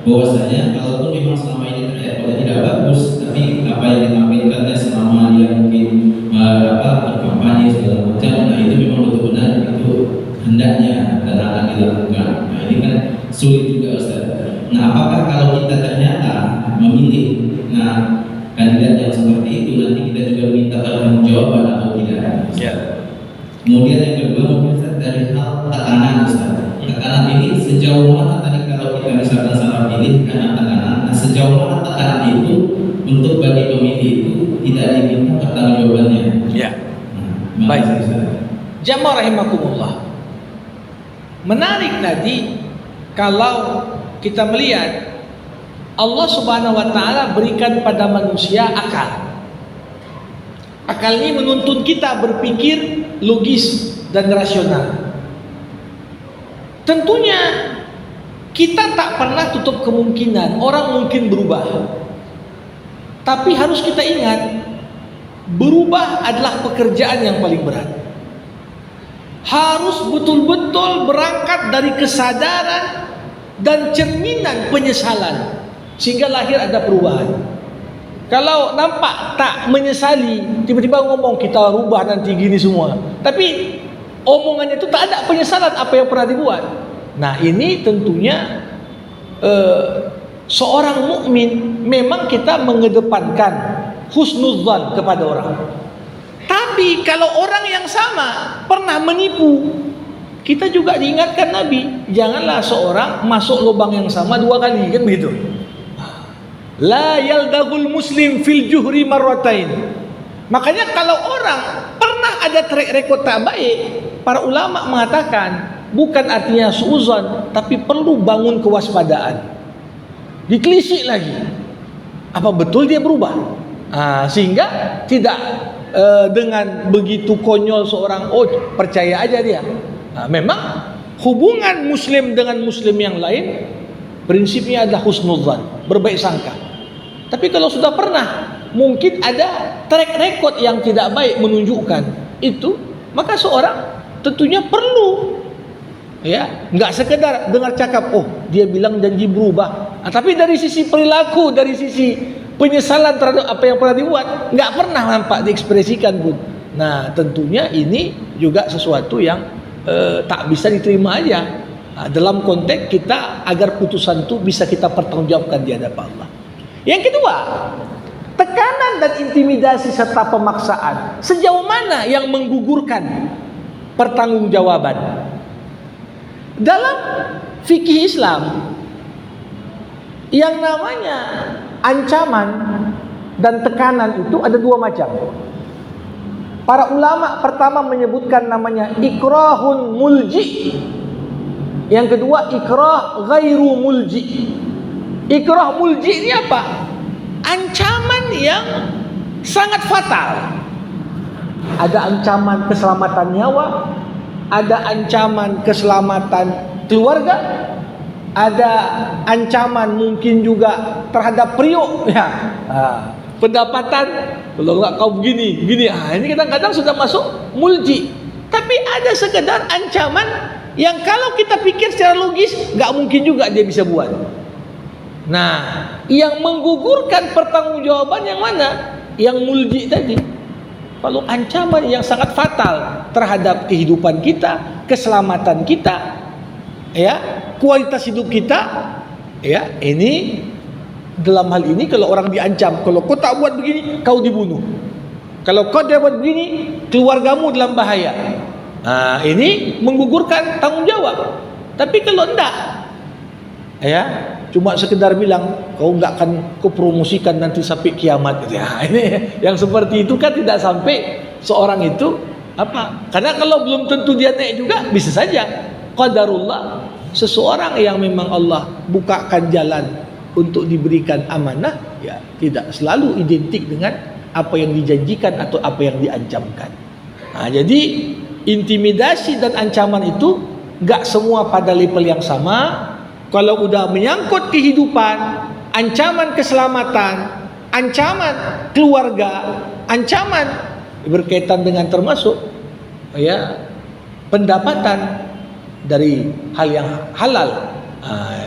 bahwasanya kalaupun memang selama ini terlihat tidak bagus, tapi apa yang ditampilkannya selama dia mungkin berkampanye segala macam, nah itu memang betul-benar itu hendaknya dan akan dilakukan. Nah ini kan sulit juga Ustaz. Nah apakah kalau kita ternyata memilih kandidat yang seperti itu, nanti kita juga minta pertanggungjawaban atau tidak? Ya. Kemudian yang kedua mungkin Ustaz, dari hal tekanan Ustaz. Tekanan ini sejauh mana tadi kalau kita misalkan salah pilih karena tekanan, nah sejauh mana tekanan itu untuk bagi pemilih itu tidak diminta pertanggungjawabannya? Ya. Baik. Jamaah rahimakumullah. Menarik tadi kalau kita melihat Allah Subhanahu wa taala berikan pada manusia akal. Akal ini menuntun kita berpikir logis dan rasional. Tentunya kita tak pernah tutup kemungkinan orang mungkin berubah. Tapi harus kita ingat, berubah adalah pekerjaan yang paling berat. Harus betul-betul berangkat dari kesadaran dan cerminan penyesalan sehingga lahir ada perubahan. Kalau nampak tak menyesali, tiba-tiba ngomong kita rubah nanti gini semua, tapi omongannya itu tak ada penyesalan apa yang pernah dibuat. Nah ini tentunya seorang mukmin memang kita mengedepankan husnuzan kepada orang. Tapi kalau orang yang sama pernah menipu, kita juga diingatkan Nabi, janganlah seorang masuk lubang yang sama dua kali, kan begitu. La yaldagul muslim fil juhri marratain. Makanya kalau orang pernah ada track record tak baik, para ulama mengatakan bukan artinya suuzon, tapi perlu bangun kewaspadaan. Ditelisik lagi, apa betul dia berubah? Sehingga tidak dengan begitu konyol seorang, oh percaya aja dia. Memang hubungan muslim dengan muslim yang lain prinsipnya adalah husnudzan, berbaik sangka. Tapi kalau sudah pernah mungkin ada track record yang tidak baik menunjukkan itu, maka seorang tentunya perlu, ya, nggak sekedar dengar cakap, oh dia bilang janji berubah, tapi dari sisi perilaku, dari sisi penyesalan terhadap apa yang pernah dibuat, nggak pernah nampak diekspresikan pun. Nah tentunya ini juga sesuatu yang tak bisa diterima aja. Dalam konteks kita agar putusan itu bisa kita pertanggungjawabkan di hadapan Allah. Yang kedua, tekanan dan intimidasi serta pemaksaan sejauh mana yang menggugurkan pertanggungjawaban? Dalam fikih Islam yang namanya ancaman dan tekanan itu ada dua macam. Para ulama pertama menyebutkan namanya ikrahun mulji. Yang kedua ikrah ghairu mulji. Ikrah mulji ini apa? Ancaman yang sangat fatal. Ada ancaman keselamatan nyawa, ada ancaman keselamatan keluarga, ada ancaman mungkin juga terhadap periuk, ya, pendapatan. Kalau enggak kau begini, ini kadang-kadang sudah masuk mulji. Tapi ada sekedar ancaman yang kalau kita pikir secara logis enggak mungkin juga dia bisa buat. Nah, yang menggugurkan pertanggungjawaban yang mana? Yang mulji tadi. Kalau ancaman yang sangat fatal terhadap kehidupan kita, keselamatan kita, ya, kualitas hidup kita, ya, ini dalam hal ini kalau orang diancam, kalau kau tak buat begini, kau dibunuh. Kalau kau tidak buat begini, keluargamu dalam bahaya. Nah, ini menggugurkan tanggung jawab. Tapi kalau enggak, ya, cuma sekedar bilang kau enggak akan kau promosikan nanti sampai kiamat, gitu ya. Ini yang seperti itu kan tidak sampai seorang itu apa? Karena kalau belum tentu dia naik juga bisa saja. Qadarullah, seseorang yang memang Allah bukakan jalan untuk diberikan amanah, ya tidak selalu identik dengan apa yang dijanjikan atau apa yang diancamkan. Nah, jadi intimidasi dan ancaman itu enggak semua pada level yang sama. Kalau udah menyangkut kehidupan, ancaman keselamatan, ancaman keluarga, ancaman berkaitan dengan termasuk, ya, pendapatan dari hal yang halal.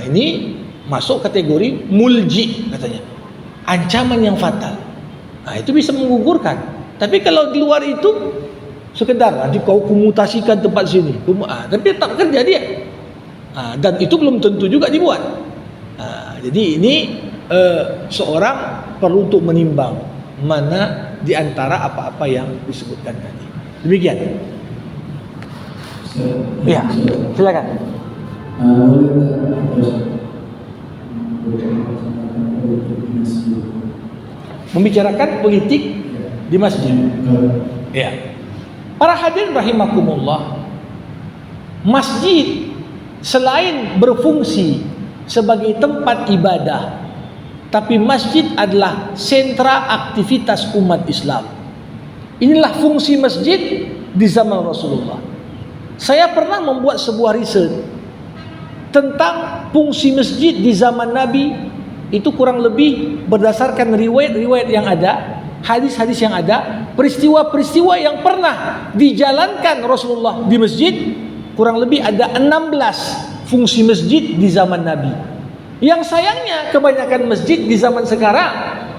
Ini masuk kategori mulji katanya, ancaman yang fatal. Nah, itu bisa menggugurkan. Tapi kalau di luar itu sekedar nanti kau kumutasikan tempat sini, tapi tetap kerja dia. Dan itu belum tentu juga dibuat. Jadi ini seorang perlu untuk menimbang mana di antara apa-apa yang disebutkan tadi. Demikian. Ya, silakan. Membicarakan politik di masjid. Ya. Para hadirin rahimakumullah, masjid selain berfungsi sebagai tempat ibadah, tapi masjid adalah sentra aktivitas umat Islam. Inilah fungsi masjid di zaman Rasulullah. Saya pernah membuat sebuah riset tentang fungsi masjid di zaman Nabi. Itu kurang lebih berdasarkan riwayat-riwayat yang ada, hadis-hadis yang ada, peristiwa-peristiwa yang pernah dijalankan Rasulullah di masjid. Kurang lebih ada 16 fungsi masjid di zaman Nabi. Yang sayangnya kebanyakan masjid di zaman sekarang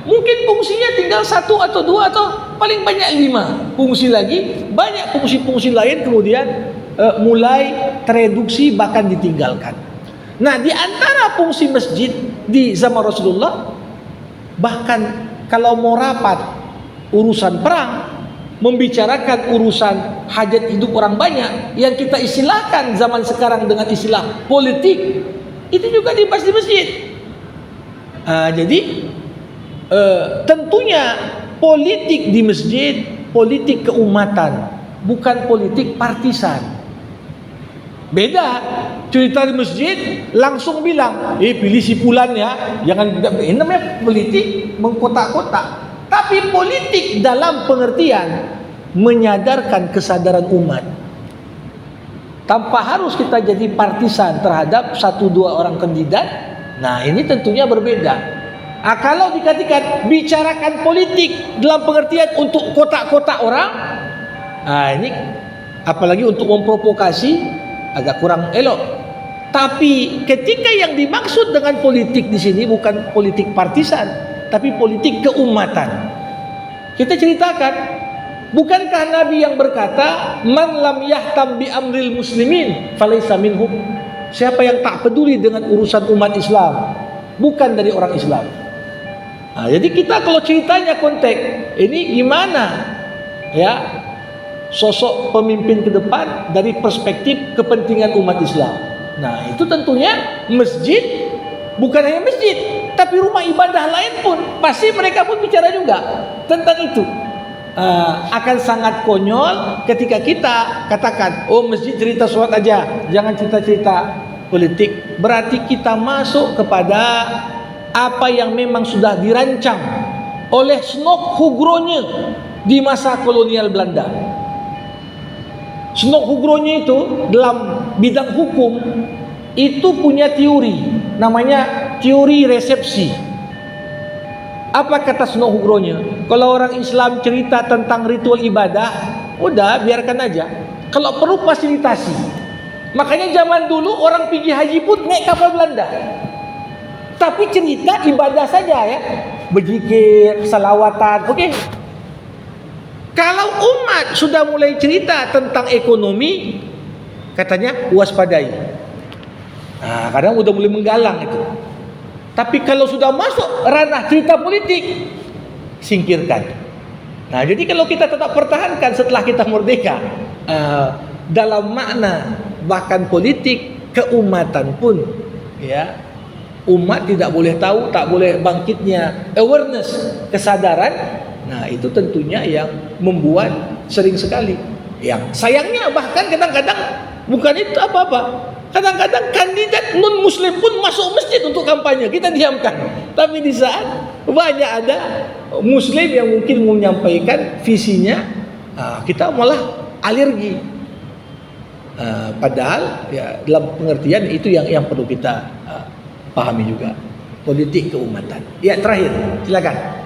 mungkin fungsinya tinggal 1 atau 2 atau paling banyak 5 fungsi lagi. Banyak fungsi-fungsi lain kemudian mulai tereduksi bahkan ditinggalkan. Nah, di antara fungsi masjid di zaman Rasulullah, bahkan kalau mau rapat urusan perang, membicarakan urusan hajat hidup orang banyak yang kita istilahkan zaman sekarang dengan istilah politik, itu juga dibahas di masjid. Jadi tentunya politik di masjid, politik keumatan, bukan politik partisan. Beda cerita di masjid langsung bilang, pilih si fulan ya, jangan. Ini namanya politik mengkotak-kotak. Tapi politik dalam pengertian menyadarkan kesadaran umat. Tanpa harus kita jadi partisan terhadap 1-2 orang kandidat. Nah, ini tentunya berbeda. Kalau dikatakan bicarakan politik dalam pengertian untuk kotak-kotak orang, ini apalagi untuk memprovokasi, agak kurang elok. Tapi ketika yang dimaksud dengan politik di sini bukan politik partisan, tapi politik keumatan. Kita ceritakan, bukankah Nabi yang berkata, "Man lam yahtam bi amril muslimin falaysa minhum." Siapa yang tak peduli dengan urusan umat Islam, bukan dari orang Islam. Jadi kita kalau ceritanya konteks ini gimana ya, sosok pemimpin ke depan dari perspektif kepentingan umat Islam. Nah, itu tentunya masjid, bukan hanya masjid, tapi rumah ibadah lain pun pasti mereka pun bicara juga tentang itu. Akan sangat konyol ketika kita katakan, oh masjid cerita sholat aja, jangan cerita-cerita politik. Berarti kita masuk kepada apa yang memang sudah dirancang oleh Snok-Hugronje di masa kolonial Belanda. Snok-Hugronje itu dalam bidang hukum itu punya teori, namanya teori resepsi. Apa kata Snok-Hugronje? Kalau orang Islam cerita tentang ritual ibadah, udah biarkan aja. Kalau perlu fasilitasi. Makanya zaman dulu orang pergi haji pun naik kapal Belanda. Tapi cerita ibadah saja ya, berzikir, salawatan, oke. Kalau umat sudah mulai cerita tentang ekonomi, katanya waspadai. Kadang udah mulai menggalang itu. Tapi kalau sudah masuk ranah cerita politik, singkirkan. Jadi kalau kita tetap pertahankan setelah kita merdeka, dalam makna bahkan politik keumatan pun, ya, umat tidak boleh tahu, tak boleh bangkitnya awareness, kesadaran. Nah, itu tentunya yang membuat sering sekali. Yang sayangnya bahkan kadang-kadang bukan itu apa-apa. Kadang-kadang kandidat non-muslim pun masuk masjid untuk kampanye, kita diamkan. Tapi di saat banyak ada muslim yang mungkin menyampaikan visinya, kita malah alergi. Padahal ya dalam pengertian itu yang perlu kita pahami juga. Politik keumatan. Ya, terakhir, silakan.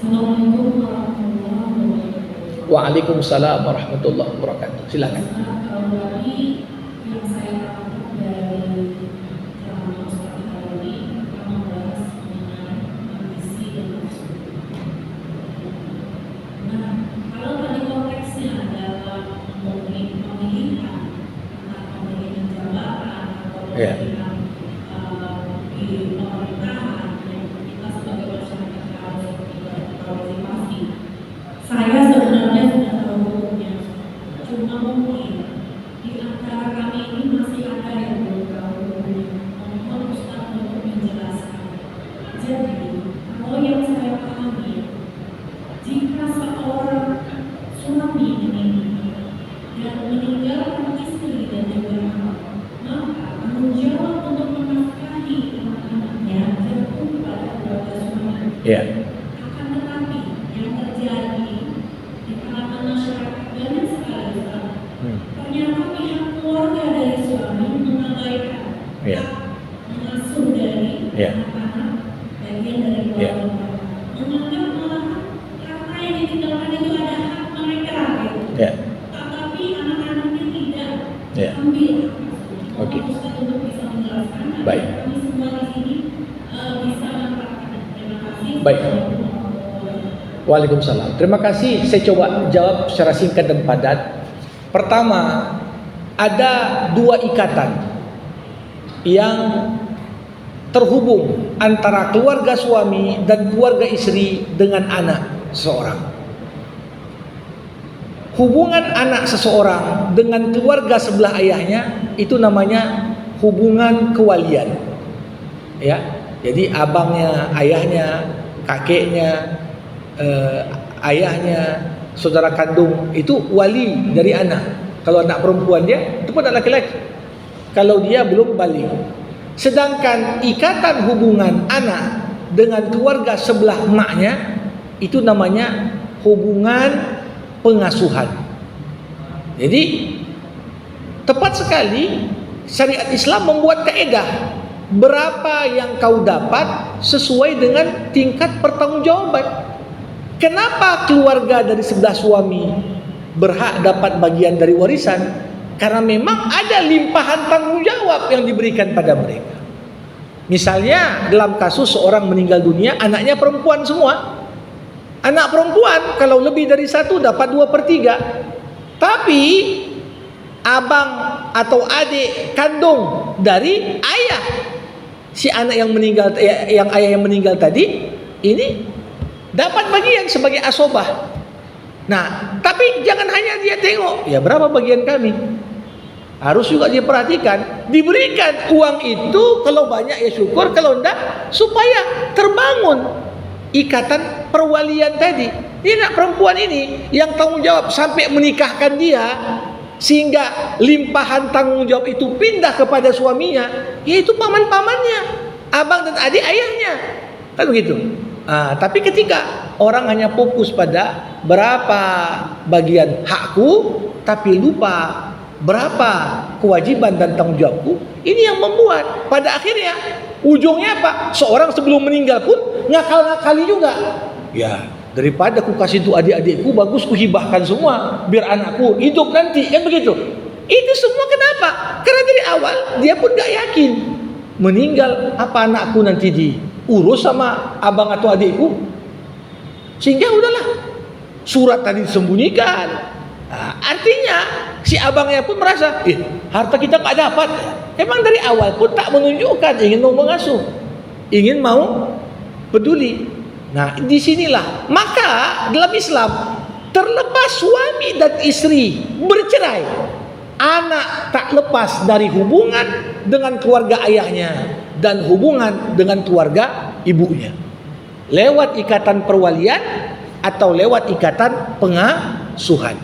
Assalamualaikum warahmatullahi wabarakatuh. Waalaikumsalam warahmatullahi wabarakatuh. Silakan. Kalau tadi yang saya tangkap dari ceramah Ustaz tadi membahas mengenai ambisi dan nafsu. Nah, kalau tadi konteksnya adalah pemilihan antara pemilihan jabatan atau Ya. pemilihan di pemerintahan yang kita sebagai masyarakat harus berpartisipasi. Saya sebenarnya sudah tahu hukumnya, cuma mungkin di antara kami ini masih ada yang belum tahu hukumnya. Mohon Ustaz untuk menjelaskan. Jadi, kalau yang saya pahami, jika seorang suami dan meninggalkan istri dan juga anak, maka tanggung jawab untuk menafkahi anak-anaknya jatuh pada keluarga suami. Ya. Akan tetapi yang terjadi di kalangan masyarakat banyak sekali Ustaz, ternyata pihak keluarga dari suami mengabaikan Ya. mengasuh dari Ya. anak-anak bagian dari Ya. keluarga mereka. Menganggap malah harta yang ditinggalkan itu ada hak mereka gitu. Ya. Tetapi anak-anaknya tidak Ya. ambil. Oke. Ustaz untuk bisa menjelaskan. Baik. Kami semua di sini bisa manfaatkan. Terima kasih. Baik. Waalaikumsalam. Terima kasih. Saya coba jawab secara singkat dan padat. Pertama, ada dua ikatan yang terhubung antara keluarga suami dan keluarga istri dengan anak seseorang. Hubungan anak seseorang dengan keluarga sebelah ayahnya itu namanya hubungan kewalian. Ya, jadi abangnya, ayahnya, kakeknya, ayahnya, saudara kandung itu wali dari anak. Kalau anak perempuan dia itu pun anak laki-laki. Kalau dia belum balik. Sedangkan ikatan hubungan anak dengan keluarga sebelah emaknya itu namanya hubungan pengasuhan. Jadi tepat sekali syariat Islam membuat kaidah berapa yang kau dapat sesuai dengan tingkat pertanggungjawaban. Kenapa keluarga dari sebelah suami berhak dapat bagian dari warisan? Karena memang ada limpahan tanggung jawab yang diberikan pada mereka. Misalnya dalam kasus seorang meninggal dunia, anaknya perempuan semua. Anak perempuan kalau lebih dari satu dapat 2/3. Tapi abang atau adik kandung dari ayah si anak yang meninggal, yang ayah yang meninggal tadi ini dapat bagian sebagai asobah. Nah, tapi jangan hanya dia tengok, ya berapa bagian kami. Harus juga dia perhatikan, diberikan uang itu kalau banyak ya syukur, kalau enggak supaya terbangun ikatan perwalian tadi. Ini anak perempuan ini yang tanggung jawab sampai menikahkan dia, sehingga limpahan tanggung jawab itu pindah kepada suaminya, yaitu paman-pamannya, abang dan adik ayahnya. Kan begitu. Tapi ketika orang hanya fokus pada berapa bagian hakku, tapi lupa berapa kewajiban dan tanggung jawabku, ini yang membuat pada akhirnya ujungnya apa? Seorang sebelum meninggal pun ngakal-ngakali juga. Ya, daripada ku kasih itu adik-adikku, bagus ku hibahkan semua biar anakku hidup nanti, kan begitu. Itu semua kenapa? Karena dari awal dia pun gak yakin meninggal apa anakku nanti diurus sama abang atau adikku. Sehingga udahlah, surat tadi disembunyikan. Artinya si abangnya pun merasa, harta kita gak dapat. Emang dari awal pun tak menunjukkan ingin mau mengasuh, ingin mau peduli. Nah, disinilah maka dalam Islam terlepas suami dan istri bercerai, anak tak lepas dari hubungan dengan keluarga ayahnya dan hubungan dengan keluarga ibunya, lewat ikatan perwalian atau lewat ikatan pengasuhan.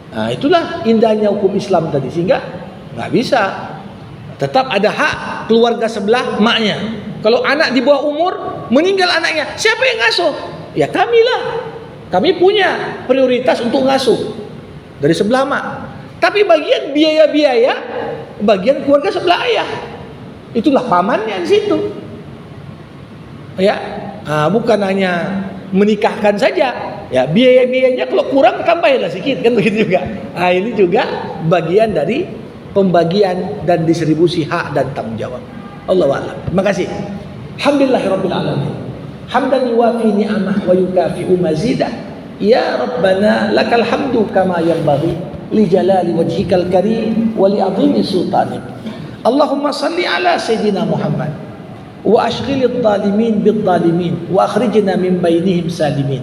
Nah, itulah indahnya hukum Islam tadi, sehingga nggak bisa, tetap ada hak keluarga sebelah maknya. Kalau anak di bawah umur meninggal anaknya, siapa yang ngasuh? Ya kamilah. Kami punya prioritas untuk ngasuh dari sebelah mak. Tapi bagian biaya-biaya, bagian keluarga sebelah ayah. Itulah pamannya di situ. Ya, bukan hanya menikahkan saja, ya biaya-biayanya kalau kurang tambahinlah sedikit, kan begitu juga. Nah, ini juga bagian dari pembagian dan distribusi hak dan tanggung jawab. Allahu a'lam. Terima kasih. Alhamdulillahirabbil alamin. Hamdan yuwafi ni'amah wa yukafi'u mazidah. Ya Rabbana lakal hamdu kama yanbaghi li jalali wajhikal karim wa li 'azimi sultanik. Allahumma salli ala sayyidina Muhammad wa ashghilidh dhalimin bidh-dhalimin wa akhrijna min bainihim salimin.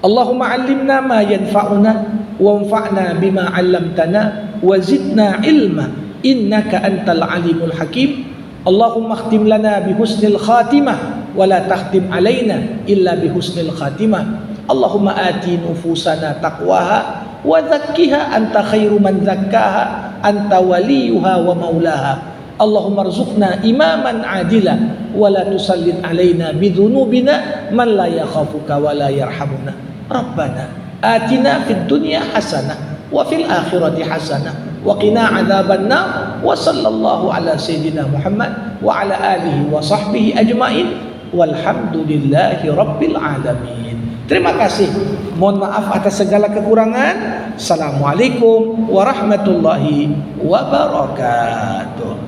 Allahumma 'allimna ma yanfa'una wanfa'na bima 'allamtana wa zidna ilma innaka antal alimul hakim. Allahumma khtim lana bihusnil khatimah wa la takhtim alaina illa bihusnil khatimah. Allahumma ati nufusana taqwaha wa zakkiha anta khairu man zakkaha anta waliyuha wa maulaha. Allahumma arzuqna imaman adila wa la tusallit alaina bidhunubina man la yakhafuka wa la yarhamuna. Rabbana atina fid dunya hasanah wa fil akhirati hasanah wa qina adzabannar. Wa sallallahu ala sayyidina Muhammad wa ala alihi wa sahbihi ajmain walhamdulillahi rabbil alamin. Terima kasih. Mohon maaf atas segala kekurangan. Assalamualaikum warahmatullahi wabarakatuh.